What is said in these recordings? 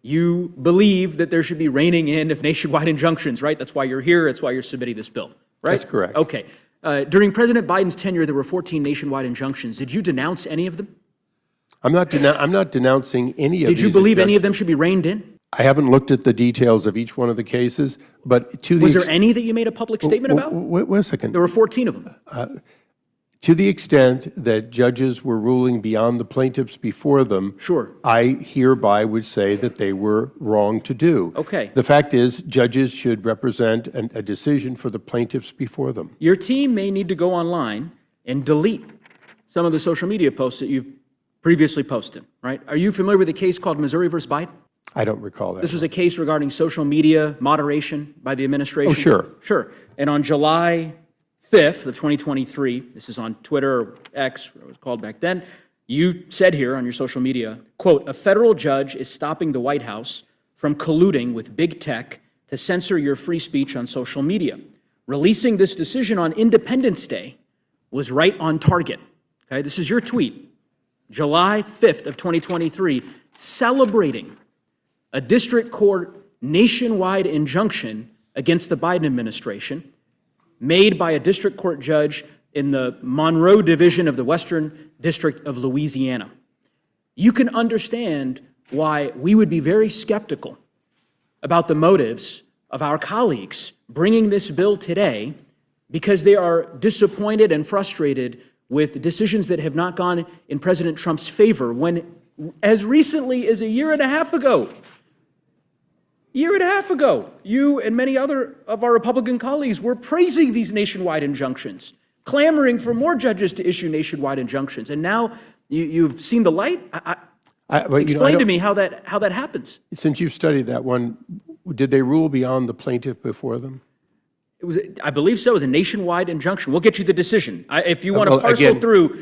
You believe that there should be reining in of nationwide injunctions, right? That's why you're here. That's why you're submitting this bill, right? That's correct. Okay. During President Biden's tenure, there were 14 nationwide injunctions. Did you denounce any of them? I'm not denouncing any of these. Did you believe any of them should be reined in? I haven't looked at the details of each one of the cases, but to the Was there any that you made a public statement about? Wait a second. There were 14 of them. To the extent that judges were ruling beyond the plaintiffs before them, Sure. I hereby would say that they were wrong to do. Okay. The fact is, judges should represent a decision for the plaintiffs before them. Your team may need to go online and delete some of the social media posts that you've previously posted, right? Are you familiar with a case called Missouri versus Biden? I don't recall that. This was a case regarding social media moderation by the administration. Oh, sure. Sure. And on July 5th of 2023, this is on Twitter, or X, what it was called back then, you said here on your social media, quote, "A federal judge is stopping the White House from colluding with big tech to censor your free speech on social media. Releasing this decision on Independence Day was right on target." Okay, this is your tweet, July 5th of 2023, celebrating a district court nationwide injunction against the Biden administration made by a district court judge in the Monroe Division of the Western District of Louisiana. You can understand why we would be very skeptical about the motives of our colleagues bringing this bill today, because they are disappointed and frustrated with decisions that have not gone in President Trump's favor, when as recently as a year and a half ago, you and many other of our Republican colleagues were praising these nationwide injunctions, clamoring for more judges to issue nationwide injunctions. And now you've seen the light? Explain to me how that happens. Since you've studied that one, did they rule beyond the plaintiff before them? It was, I believe so. It was a nationwide injunction. We'll get you the decision. If you want to parcel through,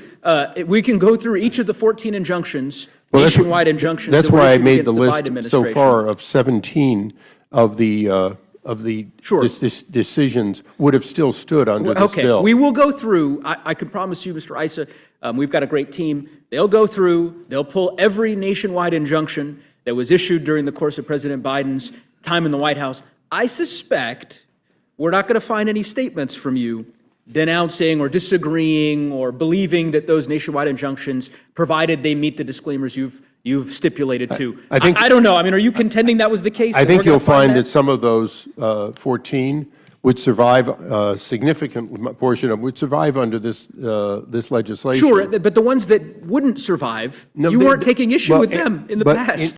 we can go through each of the 14 injunctions, nationwide injunctions. That's why I made the list so far of 17 of the decisions would have still stood under this bill. We will go through. I can promise you, Mr. Issa, we've got a great team. They'll go through. They'll pull every nationwide injunction that was issued during the course of President Biden's time in the White House. I suspect we're not going to find any statements from you denouncing or disagreeing or believing that those nationwide injunctions, provided they meet the disclaimers you've stipulated to. I don't know. I mean, are you contending that was the case? I think you'll find that some of those 14 would survive, a significant portion of them would survive under this legislation. Sure, but the ones that wouldn't survive, you weren't taking issue with them in the past.